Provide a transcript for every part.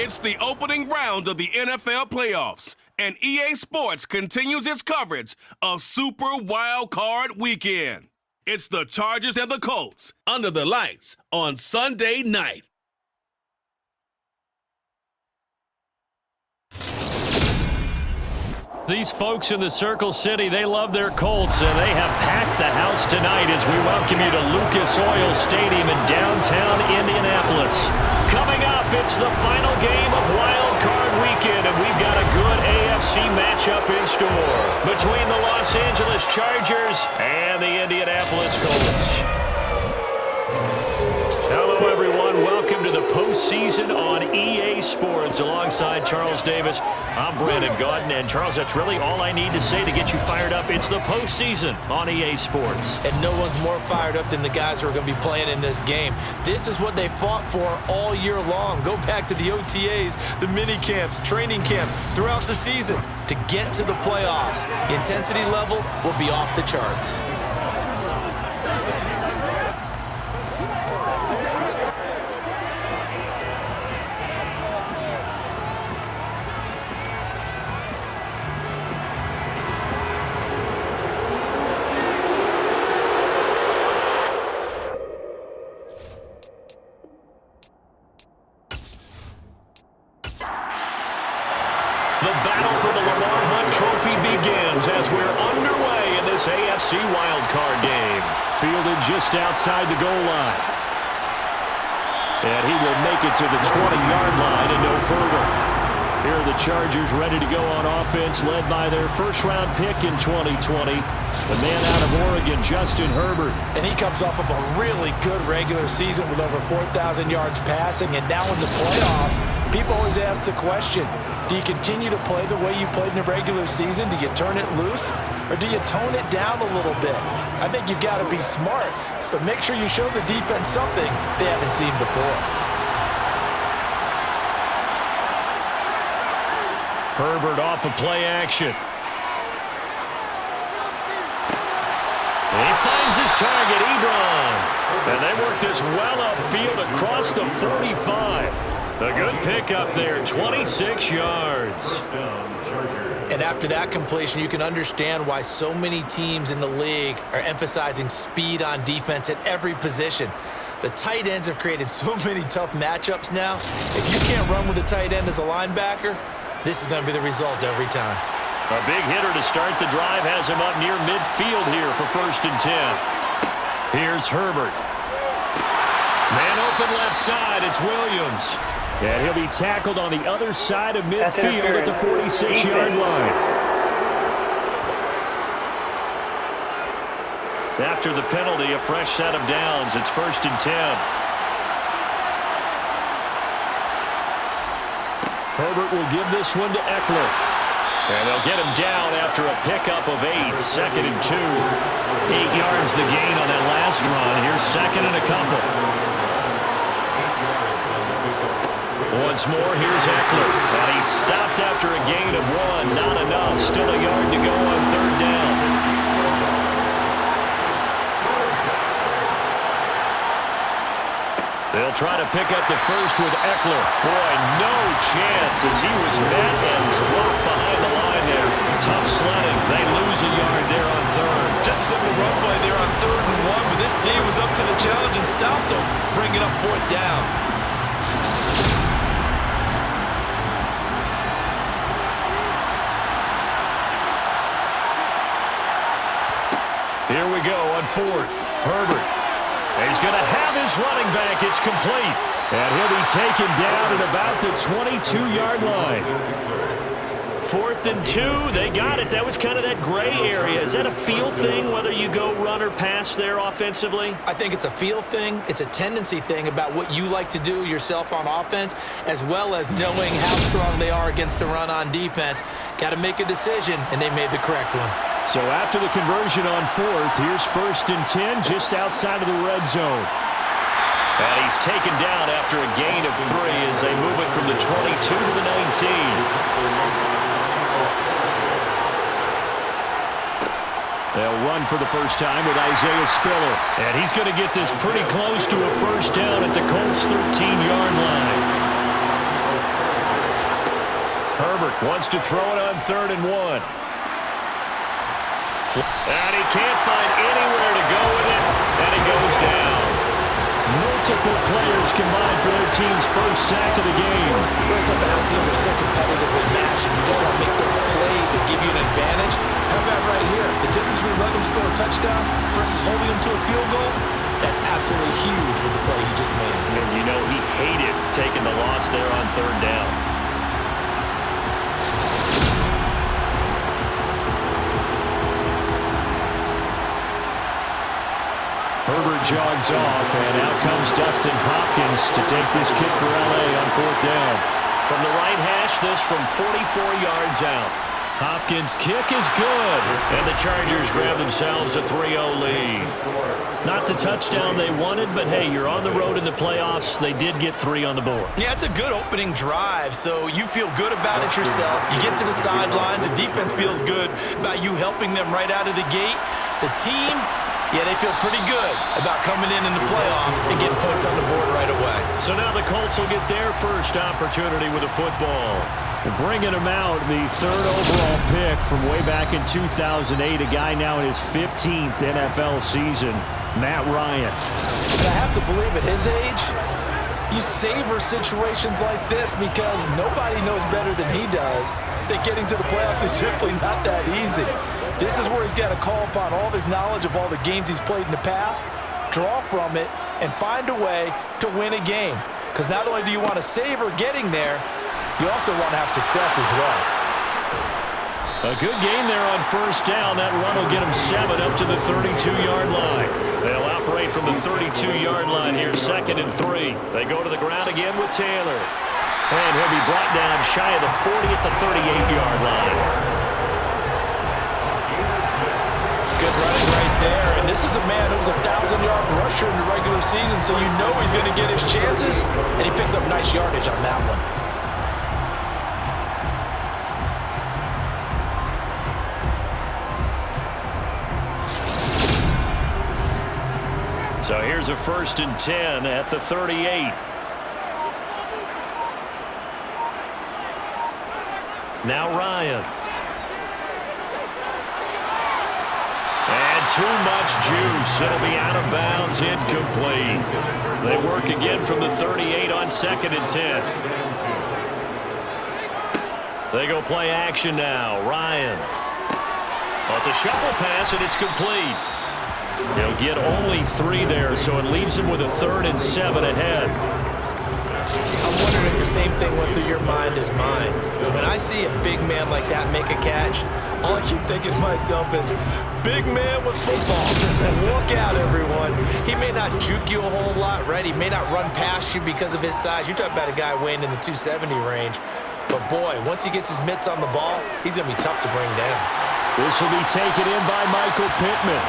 It's the opening round of the NFL playoffs, and EA Sports continues its coverage of Super Wildcard Weekend. It's the Chargers and the Colts under the lights on Sunday night. These folks in the Circle City, they love their Colts, and they have packed the house tonight as we welcome you to Lucas Oil Stadium in downtown Indianapolis. Coming up, it's the final game of Wild Card Weekend, and we've got a good AFC matchup in store between the Los Angeles Chargers and the Indianapolis Colts. Hello, everyone. Welcome to the postseason on EA Sports. Alongside Charles Davis, I'm Brandon Gaudin. And, Charles, that's really all I need to say to get you fired up. It's the postseason on EA Sports. And no one's more fired up than the guys who are going to be playing in this game. This is what they fought for all year long. Go back to the OTAs, the mini camps, training camp, throughout the season to get to the playoffs. The intensity level will be off the charts. The battle for the Lamar Hunt Trophy begins as we're underway in this AFC wildcard game. Fielded just outside the goal line. And he will make it to the 20-yard line and no further. Here are the Chargers ready to go on offense, led by their first-round pick in 2020, the man out of Oregon, Justin Herbert. And he comes off of a really good regular season with over 4,000 yards passing, and now in the playoffs, people always ask the question, do you continue to play the way you played in the regular season? Do you turn it loose, or do you tone it down a little bit? I think you've got to be smart, but make sure you show the defense something they haven't seen before. Herbert off of play action. He finds his target, Ebron. And they work this well upfield across the 45. A good pickup there, 26 yards. And after that completion, you can understand why so many teams in the league are emphasizing speed on defense at every position. The tight ends have created so many tough matchups now. If you can't run with a tight end as a linebacker, this is going to be the result every time. A big hitter to start the drive has him up near midfield here for 1st and 10. Here's Herbert. Man open left side, it's Williams. And he'll be tackled on the other side of midfield at the 46-yard line. After the penalty, a fresh set of downs. It's 1st and 10. Herbert will give this one to Eckler. And they'll get him down after a pickup of 8. 2nd and 2. 8 yards the gain on that last run. Here's 2nd and a couple. Once more, here's Eckler. And he's stopped after a gain of 1. Not enough. Still a yard to go on 3rd down. They'll try to pick up the first with Eckler. Boy, no chance as he was met and dropped behind the line there. Tough sledding. They lose a yard there on 3rd. Just a simple run play there on 3rd and 1, but this D was up to the challenge and stopped him, bringing up 4th down. Here we go on 4th. Herbert. And he's going to have his running back. It's complete. And he'll be taken down at about the 22-yard line. 4th and 2. They got it. That was kind of that gray area. Is that a feel thing, whether you go run or pass there offensively? I think it's a feel thing. It's a tendency thing about what you like to do yourself on offense, as well as knowing how strong they are against the run on defense. Got to make a decision, and they made the correct one. So after the conversion on 4th, here's 1st and 10 just outside of the red zone. And he's taken down after a gain of 3 as they move it from the 22 to the 19. They'll run for the first time with Isaiah Spiller. And he's going to get this pretty close to a 1st down at the Colts' 13-yard line. Wants to throw it on 3rd and 1. And he can't find anywhere to go with it, and it goes down. Multiple players combined for their team's first sack of the game. We're talking about how teams are so competitively matched, and you just want to make those plays that give you an advantage. How about right here? The difference between letting them score a touchdown versus holding them to a field goal, that's absolutely huge with the play he just made. And you know he hated taking the loss there on 3rd down. Herbert jogs off, and out comes Dustin Hopkins to take this kick for LA on 4th down. From the right hash, this from 44 yards out. Hopkins' kick is good, and the Chargers grab themselves a 3-0 lead. Not the touchdown they wanted, but hey, you're on the road in the playoffs. They did get 3 on the board. Yeah, it's a good opening drive, so you feel good about it yourself. You get to the sidelines, the defense feels good about you helping them right out of the gate. The team, yeah, they feel pretty good about coming in the playoffs and getting points on the board right away. So now the Colts will get their first opportunity with a football. Bringing him out, the 3rd overall pick from way back in 2008, a guy now in his 15th NFL season, Matt Ryan. And I have to believe at his age, you savor situations like this because nobody knows better than he does that getting to the playoffs is simply not that easy. This is where he's got to call upon all of his knowledge of all the games he's played in the past, draw from it, and find a way to win a game. Because not only do you want to savor getting there, you also want to have success as well. A good game there on 1st down. That run will get him 7 up to the 32-yard line. They'll operate from the 32-yard line here, 2nd and 3. They go to the ground again with Taylor. And he'll be brought down shy of the 40 at the 38-yard line. Good running right there. And this is a man who was a 1,000-yard rusher in the regular season, so you know he's going to get his chances. And he picks up nice yardage on that one. So here's a 1st and 10 at the 38. Now Ryan. And too much juice. It'll be out of bounds, incomplete. They work again from the 38 on 2nd and 10. They go play action now. Ryan. Well, it's a shuffle pass, and it's complete. He'll get only 3 there, so it leaves him with a 3rd and 7 ahead. I'm wondering if the same thing went through your mind as mine. When I see a big man like that make a catch, all I keep thinking to myself is, big man with football. Look out, everyone. He may not juke you a whole lot, right? He may not run past you because of his size. You're talking about a guy weighing in the 270 range. But, boy, once he gets his mitts on the ball, he's going to be tough to bring down. This will be taken in by Michael Pittman.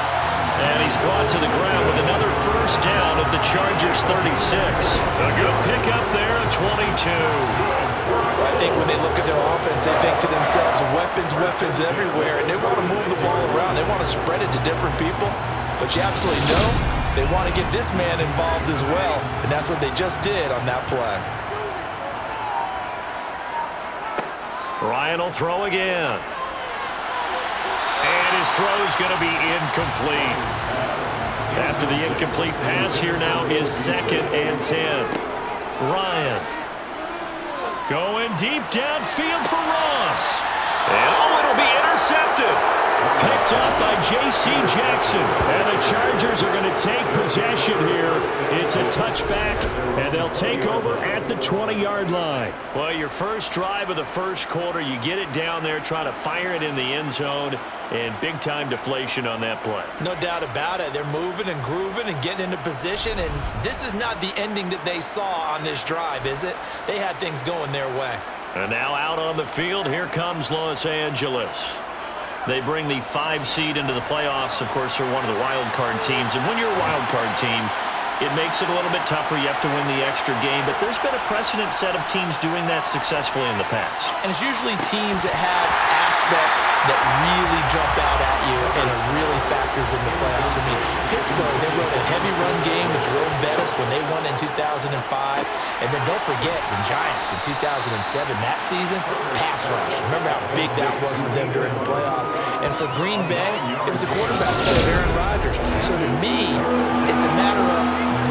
And he's brought to the ground with another 1st down at the Chargers 36. A good pickup there at 22. I think when they look at their offense, they think to themselves, weapons, weapons everywhere, and they want to move the ball around. They want to spread it to different people. But you absolutely know they want to get this man involved as well, and that's what they just did on that play. Ryan will throw again. And his throw's going to be incomplete. After the incomplete pass, here now is 2nd and 10. Ryan. Going deep downfield for Ross. And it'll be intercepted. Picked off by J.C. Jackson. And the Chargers are going to take possession here. It's a touchback, and they'll take over at the 20-yard line. Well, your first drive of the first quarter, you get it down there, try to fire it in the end zone, and big-time deflation on that play. No doubt about it. They're moving and grooving and getting into position, and this is not the ending that they saw on this drive, is it? They had things going their way. And now out on the field, here comes Los Angeles. They bring the 5 seed into the playoffs. Of course, they're one of the wild card teams. And when you're a wild card team, it makes it a little bit tougher. You have to win the extra game, but there's been a precedent set of teams doing that successfully in the past. And it's usually teams that have aspects that really jump out at you and it really factors in the playoffs. I mean, Pittsburgh, they rode a heavy run game with Jerome Bettis when they won in 2005. And then don't forget the Giants in 2007. That season, pass rush. Remember how big that was for them during the playoffs. And for Green Bay, it was the quarterback play of Aaron Rodgers. So to me, it's a matter of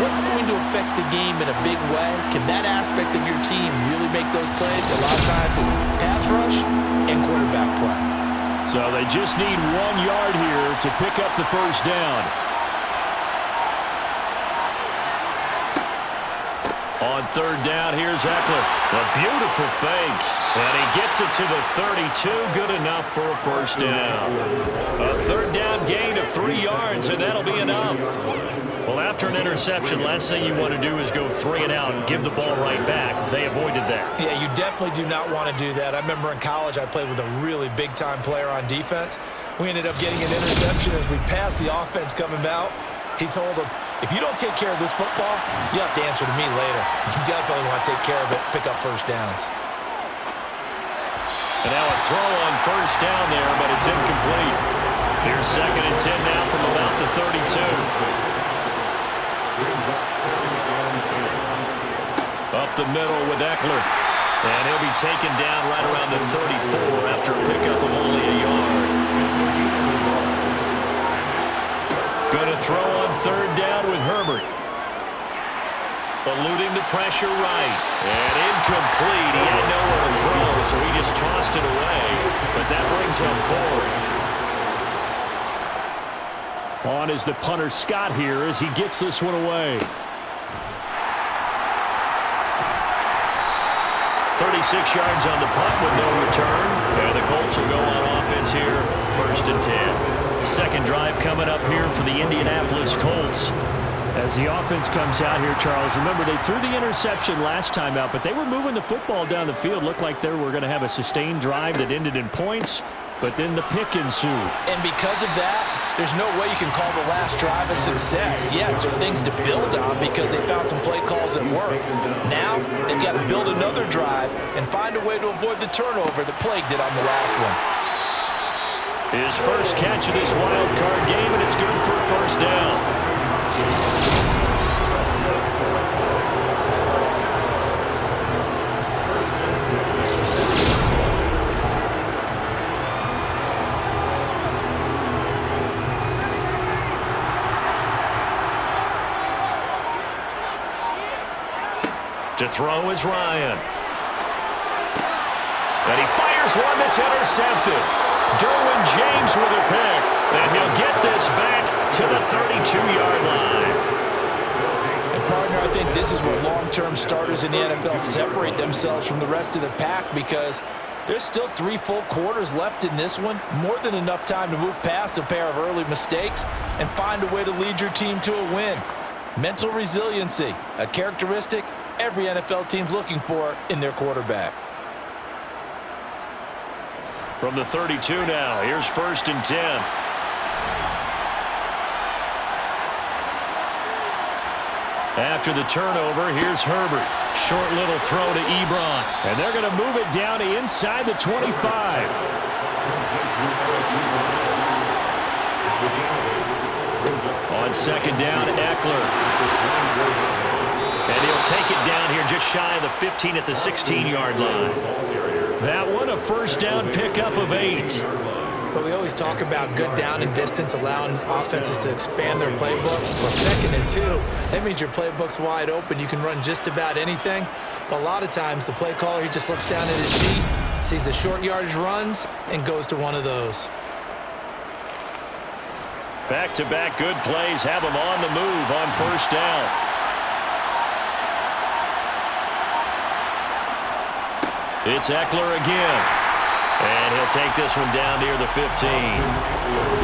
what's going to affect the game in a big way. Can that aspect of your team really make those plays? A lot of times it's pass rush and quarterback play. So they just need 1 yard here to pick up the first down. On third down, here's Eckler. A beautiful fake. And he gets it to the 32. Good enough for a first down. A third down gain of 3 yards, and that'll be enough. Well, after an interception, last thing you want to do is go 3 and out and give the ball right back. They avoided that. Yeah, you definitely do not want to do that. I remember in college I played with a really big-time player on defense. We ended up getting an interception as we passed the offense coming out. He told him, if you don't take care of this football, you have to answer to me later. You definitely want to take care of it, pick up first downs. And now a throw on first down there, but it's incomplete. Here's 2nd and 10 now from about the 32. Up the middle with Eckler. And he'll be taken down right around the 34 after a pickup of only a yard. Going to throw on third down with Herbert. Eluding the pressure right. And incomplete. He had nowhere to throw, so he just tossed it away. But that brings him 4th. On is the punter Scott here as he gets this one away. 36 yards on the punt with no return. And the Colts will go on offense here. 1st and 10. Second drive coming up here for the Indianapolis Colts. As the offense comes out here, Charles, remember they threw the interception last time out, but they were moving the football down the field. Looked like they were going to have a sustained drive that ended in points, but then the pick ensued. And because of that, there's no way you can call the last drive a success. Yes, there are things to build on because they found some play calls that work. Now, they've got to build another drive and find a way to avoid the turnover that plagued it on the last one. His first catch of this wild card game, and it's good for a first down. To throw is Ryan. And he fires one that's intercepted. Derwin James with a pick. And he'll get this back to the 32-yard line. And partner, I think this is where long-term starters in the NFL separate themselves from the rest of the pack because there's still 3 full quarters left in this one. More than enough time to move past a pair of early mistakes and find a way to lead your team to a win. Mental resiliency, a characteristic every NFL team's looking for in their quarterback. From the 32 now, here's 1st and 10. After the turnover, here's Herbert. Short little throw to Ebron. And they're going to move it down to inside the 25. On 2nd down, Eckler. And he'll take it down here just shy of the 15 at the 16-yard line. That one a first down pickup of 8. But we always talk about good down and distance, allowing offenses to expand their playbook. Well, 2nd and 2, that means your playbook's wide open. You can run just about anything. But a lot of times, the play caller, he just looks down at his sheet, sees the short yardage runs, and goes to one of those. Back-to-back good plays have him on the move on first down. It's Eckler again. And he'll take this one down near the 15.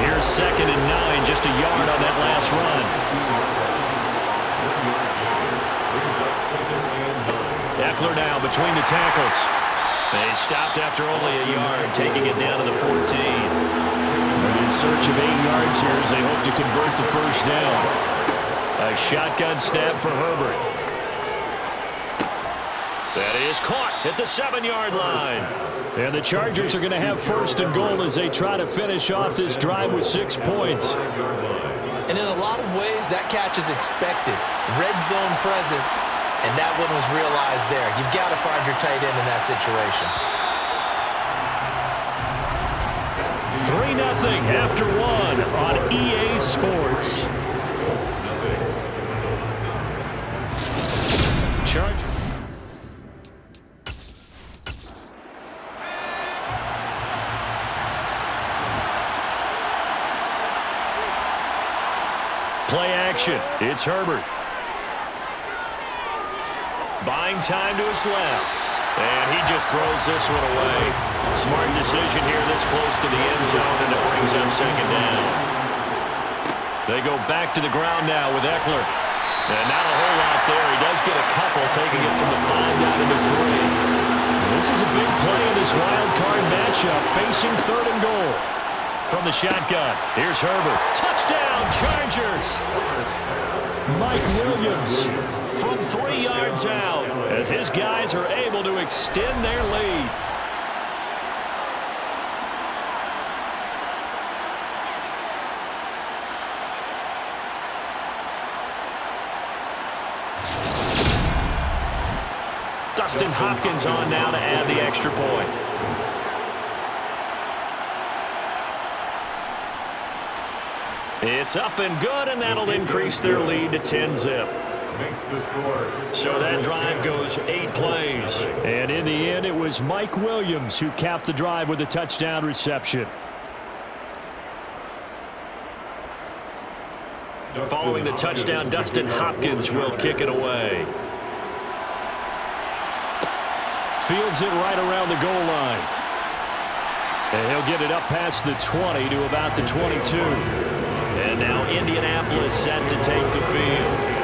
Here's 2nd and 9, just a yard on that last run. Eckler now between the tackles. They stopped after only a yard, taking it down to the 14. In search of 8 yards here as they hope to convert the first down. A shotgun snap for Herbert. That is caught at the 7-yard line. And the Chargers are going to have first and goal as they try to finish off this drive with 6 points. And in a lot of ways, that catch is expected. Red zone presence, and that one was realized there. You've got to find your tight end in that situation. 3-0 after 1 on EA Sports. Chargers. Play action. It's Herbert. Buying time to his left. And he just throws this one away. Smart decision here this close to the end zone, and it brings up second down. They go back to the ground now with Eckler. And not a whole lot there. He does get a couple, taking it from the 5 down to the 3. This is a big play in this wild card matchup, facing 3rd and goal. From the shotgun, here's Herbert. Touchdown, Chargers! Mike Williams from 3 yards out as his guys are able to extend their lead. Dustin Hopkins on now to add the extra point. It's up and good, and that'll increase their lead to 10-zip. So that drive goes 8 plays. And in the end, it was Mike Williams who capped the drive with a touchdown reception. Following the touchdown, Dustin Hopkins will kick it away. Fields it right around the goal line. And he'll get it up past the 20 to about the 22. And now Indianapolis set to take the field.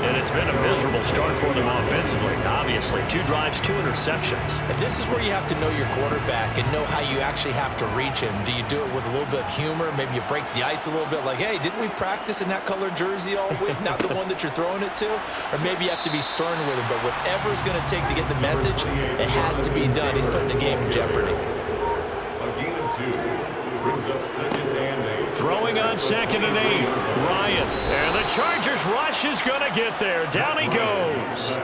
And it's been a miserable start for them offensively, obviously. 2 drives, 2 interceptions. And this is where you have to know your quarterback and know how you actually have to reach him. Do you do it with a little bit of humor? Maybe you break the ice a little bit like, hey, didn't we practice in that colored jersey all week? Not the one that you're throwing it to? Or maybe you have to be stern with him. But whatever it's going to take to get the message, it has to be done. He's putting the game in jeopardy. Brings up 2nd and 8. Throwing on 2nd and 8. Ryan. And the Chargers rush is going to get there. Down he goes.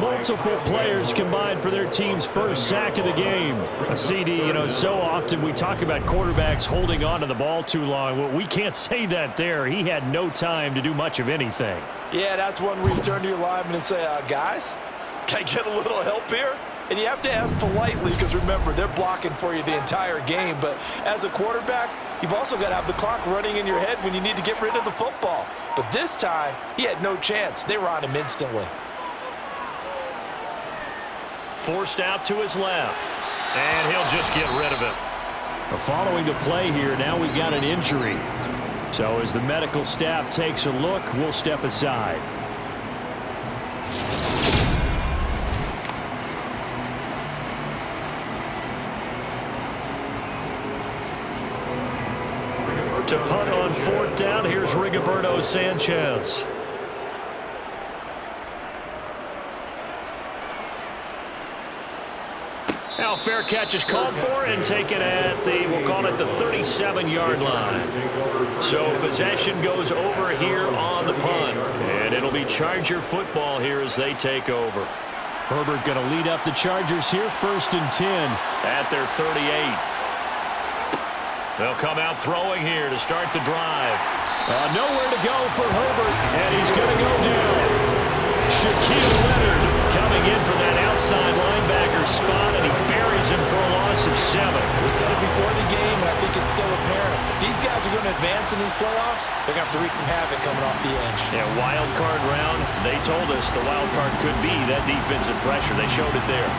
Multiple players combined for their team's first sack of the game. A CD, so often we talk about quarterbacks holding on to the ball too long. Well, we can't say that there. He had no time to do much of anything. Yeah, that's one where you turn to your lineman and say, guys, can I get a little help here? And you have to ask politely because, remember, they're blocking for you the entire game. But as a quarterback, you've also got to have the clock running in your head when you need to get rid of the football. But this time, he had no chance. They were on him instantly. Forced out to his left. And he'll just get rid of it. Following the play here, now we've got an injury. So as the medical staff takes a look, we'll step aside. To punt on 4th down, here's Rigoberto Sanchez. Now fair catch is called for and taken at the, we'll call it the 37-yard line. So possession goes over here on the punt. And it'll be Charger football here as they take over. Herbert going to lead up the Chargers here, 1st and 10 at their 38. They'll come out throwing here to start the drive. Nowhere to go for Herbert, and he's going to go down. Shaquille Leonard coming in for that outside linebacker spot, and he buries him for a loss of 7. We said it before the game, and I think it's still apparent. If these guys are going to advance in these playoffs, they're going to have to wreak some havoc coming off the edge. Yeah, wild card round, they told us the wild card could be that defensive pressure. They showed it there.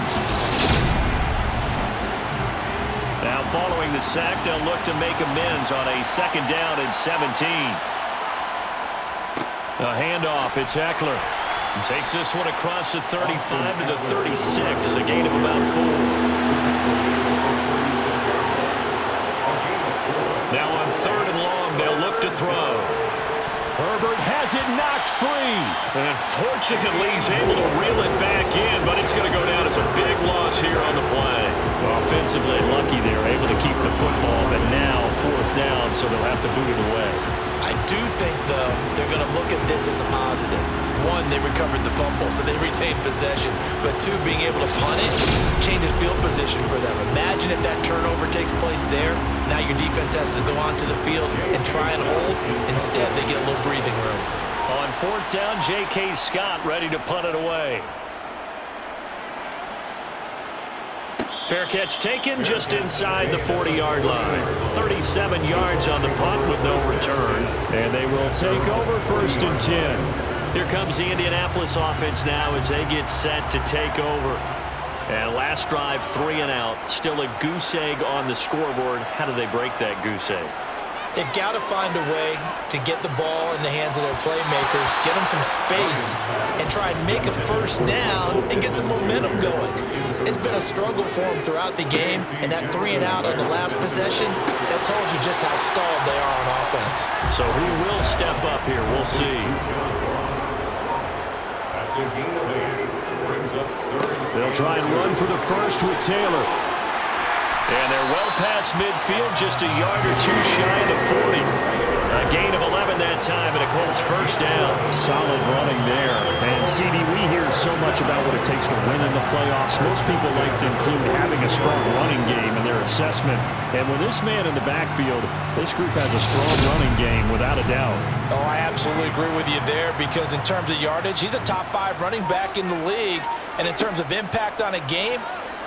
Now following the sack, they'll look to make amends on a 2nd down and 17. A handoff, it's Eckler. Takes this one across the 35 to the 36, a gain of about 4. Now on 3rd and long, they'll look to throw. Herbert has it knocked free. And fortunately, he's able to reel it back in, but it's going to go down as a big loss here on the play. Offensively lucky they were able to keep the football, but now 4th down, so they'll have to boot it away. I do think, though, they're going to look at this as a positive. One, they recovered the fumble, so they retained possession. But two, being able to punt it changes field position for them. Imagine if that turnover takes place there. Now your defense has to go onto the field and try and hold. Instead, they get a little breathing room. On 4th down, J.K. Scott ready to punt it away. Fair catch taken just inside the 40-yard line. 37 yards on the punt with no return. And they will take over 1st and 10. Here comes the Indianapolis offense now as they get set to take over. And last drive, 3 and out. Still a goose egg on the scoreboard. How do they break that goose egg? They've got to find a way to get the ball in the hands of their playmakers, get them some space, and try and make a 1st down and get some momentum going. It's been a struggle for them throughout the game, and that 3 and out on the last possession, that told you just how stalled they are on offense. So who will step up here? We'll see. That's a gain of 8. Brings up 3rd. They'll try and run for the first with Taylor. And they're well past midfield, just a yard or two shy of the 40. A gain of 11 that time, and a Colts 1st down. Solid running there. And, CD, we hear so much about what it takes to win in the playoffs. Most people like to include having a strong running game in their assessment. And with this man in the backfield, this group has a strong running game, without a doubt. Oh, I absolutely agree with you there, because in terms of yardage, he's a top 5 running back in the league. And in terms of impact on a game,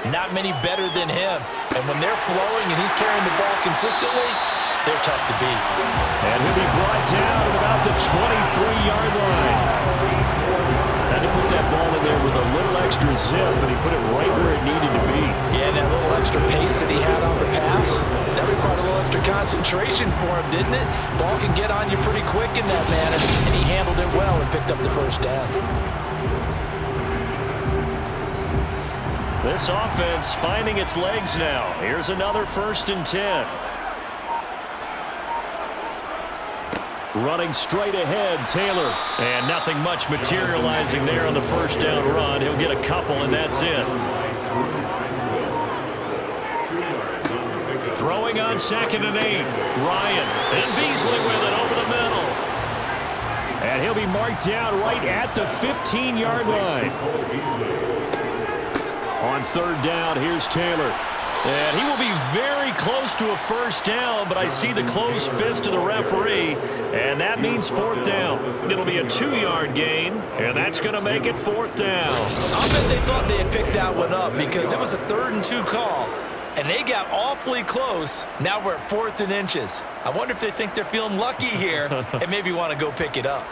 not many better than him. And when they're flowing and he's carrying the ball consistently, they're tough to beat. And he'll be brought down at about the 23-yard line. Had to put that ball in there with a little extra zip, but he put it right where it needed to be. Yeah, that little extra pace that he had on the pass, that required a little extra concentration for him, didn't it? Ball can get on you pretty quick in that manner, and he handled it well and picked up the 1st down. This offense finding its legs now. Here's another 1st and 10. Running straight ahead, Taylor. And nothing much materializing there on the 1st down run. He'll get a couple, and that's it. Throwing on 2nd and 8. Ryan and Beasley with it over the middle. And he'll be marked down right at the 15-yard line. On 3rd down, here's Taylor. And he will be very close to a 1st down, but I see the closed fist of the referee, and that means 4th down. It'll be a 2-yard gain, and that's going to make it 4th down. I'll bet they thought they had picked that one up, because it was a 3rd and 2 call, and they got awfully close. Now we're at 4th and inches. I wonder if they think they're feeling lucky here and maybe want to go pick it up.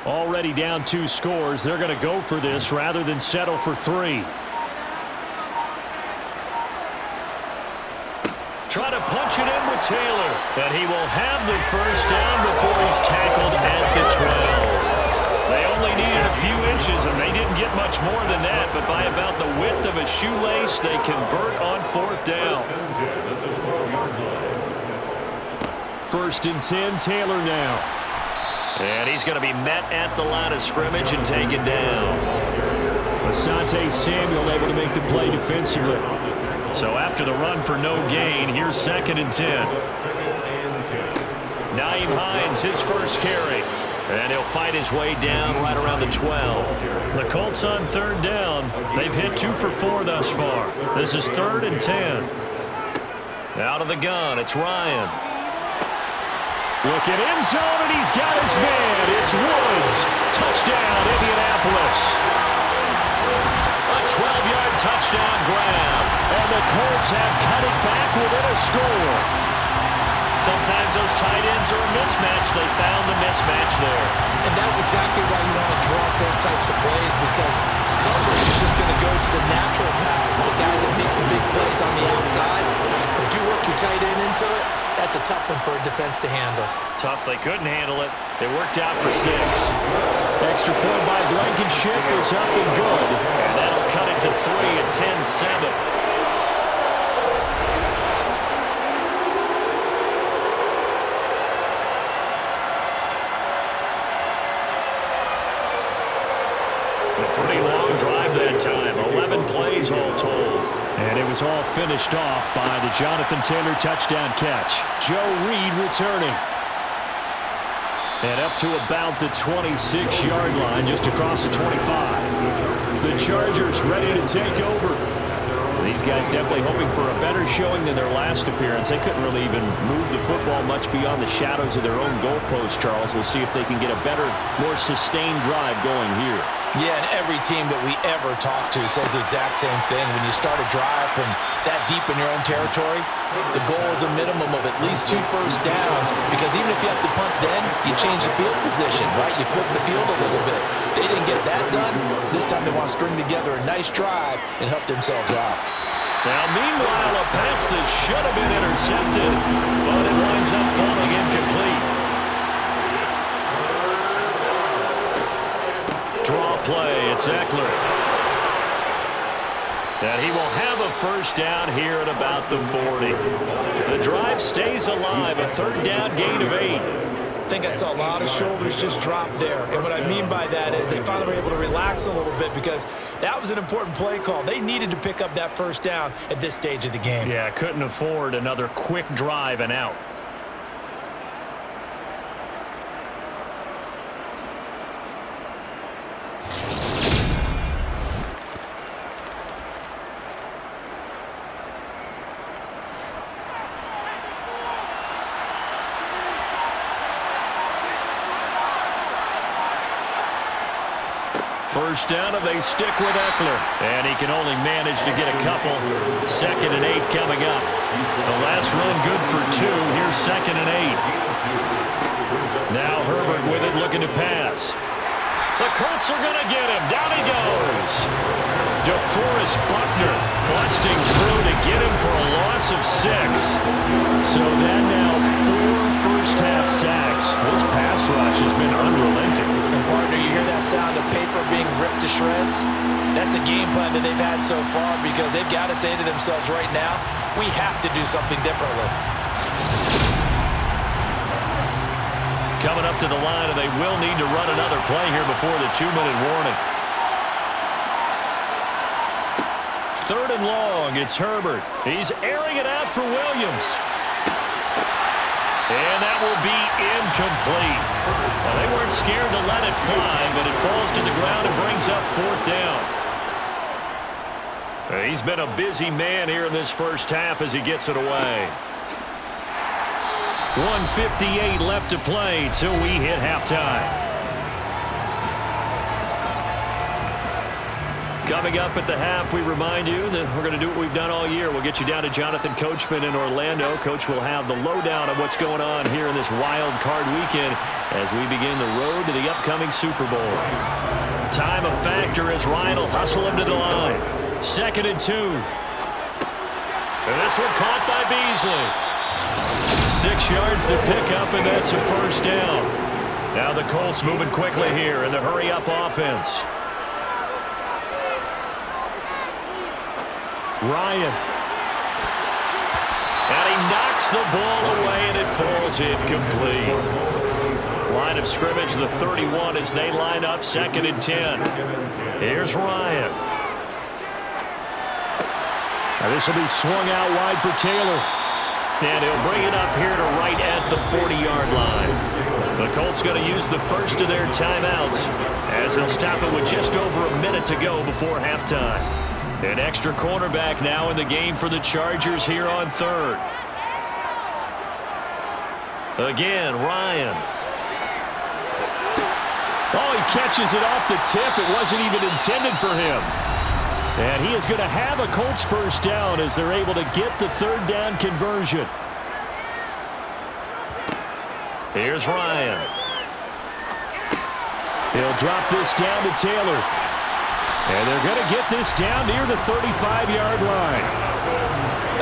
Already down 2 scores. They're going to go for this rather than settle for 3. Try to punch it in with Taylor. And he will have the 1st down before he's tackled at the 12. They only needed a few inches, and they didn't get much more than that. But by about the width of a shoelace, they convert on 4th down. 1st and 10, Taylor now. And he's going to be met at the line of scrimmage and taken down. Asante Samuel able to make the play defensively. So after the run for no gain, here's 2nd and 10. Nyheim Hines, his 1st carry. And he'll fight his way down right around the 12. The Colts on 3rd down. They've hit 2 for 4 thus far. This is 3rd and 10. Out of the gun, it's Ryan. Looking end zone, and he's got his man. It's Woods. Touchdown, Indianapolis. A 12-yard touchdown grab. And the Colts have cut it back within a score. Sometimes those tight ends are a mismatch. They found the mismatch there. And that's exactly why you want to drop those types of plays, because coverage is just going to go to the natural guys, the guys that make the big plays on the outside. But if you work your tight end into it, that's a tough one for a defense to handle. Tough. They couldn't handle it. It worked out for 6. Extra point by Blankenship is up and good. And that'll cut it to 3 at 10-7. Pretty long drive that time. 11 plays all told. And it was all finished off by the Jonathan Taylor touchdown catch. Joe Reed returning. And up to about the 26-yard line, just across the 25. The Chargers ready to take over. These guys definitely hoping for a better showing than their last appearance. They couldn't really even move the football much beyond the shadows of their own goalpost, Charles. We'll see if they can get a better, more sustained drive going here. Yeah, and every team that we ever talk to says the exact same thing. When you start a drive from that deep in your own territory, the goal is a minimum of at least 2 first downs, because even if you have to punt then, you change the field position, right? You flip the field a little bit. They didn't get that done. This time they want to string together a nice drive and help themselves out. Now, meanwhile, a pass that should have been intercepted, but it winds up falling incomplete. Draw play, it's Eckler. And he will have a first down here at about the 40. The drive stays alive, a 3rd down gain of 8. I think I saw a lot of shoulders just drop there. And what I mean by that is they finally were able to relax a little bit, because that was an important play call. They needed to pick up that first down at this stage of the game. Yeah, couldn't afford another quick drive and out. First down, and they stick with Eckler. And he can only manage to get a couple. 2nd and 8 coming up. The last run good for 2. Here's 2nd and 8. Now Herbert with it, looking to pass. The Colts are going to get him. Down he goes. DeForest Buckner busting through to get him for a loss of 6. So that now 4 first-half sacks. This pass rush has been unrelenting. And partner, you hear that sound of paper being ripped to shreds? That's the game plan that they've had so far, because they've got to say to themselves right now, we have to do something differently. Coming up to the line, and they will need to run another play here before the 2-minute warning. 3rd and long, it's Herbert. He's airing it out for Williams. And that will be incomplete. Well, they weren't scared to let it fly, but it falls to the ground and brings up 4th down. He's been a busy man here in this first half as he gets it away. 1:58 left to play till we hit halftime. Coming up at the half, we remind you that we're going to do what we've done all year. We'll get you down to Jonathan Coachman in Orlando. Coach will have the lowdown of what's going on here in this wild card weekend as we begin the road to the upcoming Super Bowl. Time a factor as Ryan will hustle him to the line. 2nd and 2. And this one caught by Beasley. 6 yards to pick up, and that's a first down. Now the Colts moving quickly here in the hurry-up offense. Ryan. And he knocks the ball away, and it falls incomplete. Line of scrimmage, the 31, as they line up 2nd and 10. Here's Ryan. Now this will be swung out wide for Taylor. And he'll bring it up here to right at the 40-yard line. The Colts going to use the first of their timeouts as they'll stop it with just over a minute to go before halftime. An extra cornerback now in the game for the Chargers here on 3rd. Again, Ryan. Oh, he catches it off the tip. It wasn't even intended for him. And he is going to have a Colts first down as they're able to get the 3rd down conversion. Here's Ryan. He'll drop this down to Taylor. And they're going to get this down near the 35-yard line.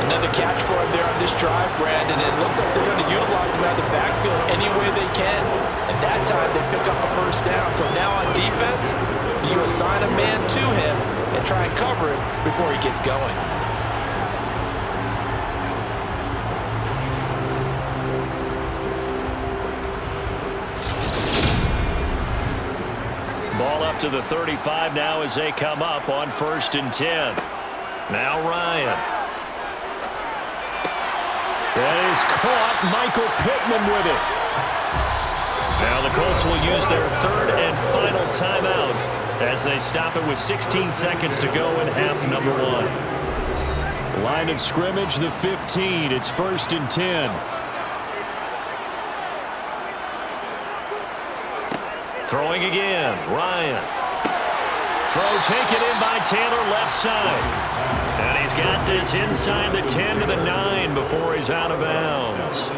Another catch for him there on this drive, Brandon. It looks like they're going to utilize him out of the backfield any way they can. And that time they pick up a first down. So now on defense, you assign a man to him and try and cover it before he gets going. Ball up to the 35 now as they come up on 1st and 10. Now Ryan. That is caught. Michael Pittman with it. Now the Colts will use their 3rd and final timeout as they stop it with 16 seconds to go in half number 1. Line of scrimmage, the 15. It's 1st and 10. Throwing again, Ryan. Throw taken in by Taylor left side. And he's got this inside the 10 to the 9 before he's out of bounds.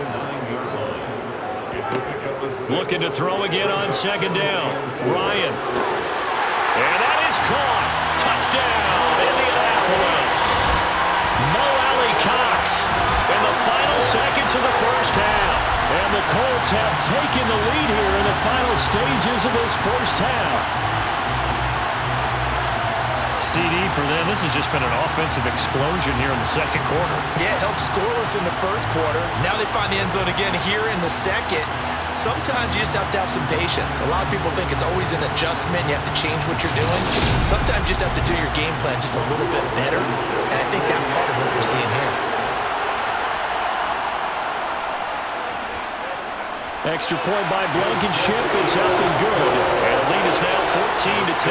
Looking to throw again on 2nd down. Ryan. And that is caught. Touchdown, Indianapolis. Mo Alley-Cox in the final seconds of the first half. And the Colts have taken the lead here in the final stages of this first half. CD for them, this has just been an offensive explosion here in the 2nd quarter. Yeah, held scoreless in the 1st quarter. Now they find the end zone again here in the 2nd. Sometimes you just have to have some patience. A lot of people think it's always an adjustment. You have to change what you're doing. Sometimes you just have to do your game plan just a little bit better. And I think that's part of what we're seeing here. Extra point by Blankenship is up and good. And the lead is now 14 to 10.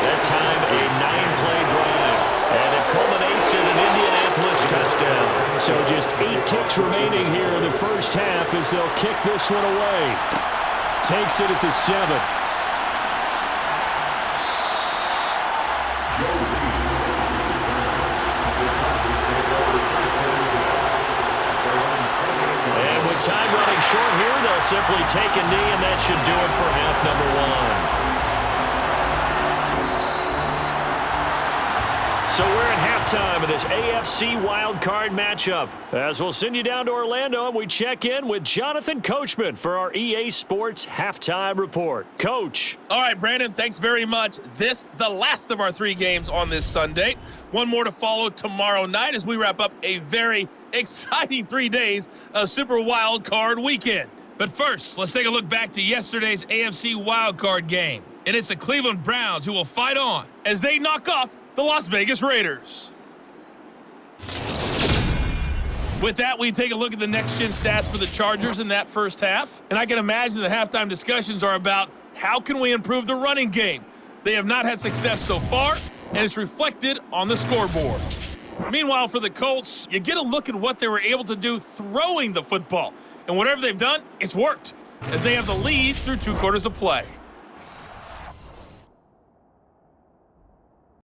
That time a 9-play drive. And it culminates in an Indianapolis touchdown. So just 8 ticks remaining here in the first half as they'll kick this one away. Takes it at the 7. And with time running short here, they'll simply take a knee, and that should do it for half number 1. So we're at halftime of this AFC Wildcard matchup. As we'll send you down to Orlando, and we check in with Jonathan Coachman for our EA Sports Halftime Report. Coach. All right, Brandon, thanks very much. This, the last of our 3 games on this Sunday. One more to follow tomorrow night as we wrap up a very exciting 3 days of Super Wildcard Weekend. But first, let's take a look back to yesterday's AFC Wildcard game. And it's the Cleveland Browns who will fight on as they knock off the Las Vegas Raiders. With that, we take a look at the next-gen stats for the Chargers in that first half. And I can imagine the halftime discussions are about how can we improve the running game. They have not had success so far, and it's reflected on the scoreboard. Meanwhile, for the Colts, you get a look at what they were able to do throwing the football. And whatever they've done, it's worked, as they have the lead through 2 quarters of play.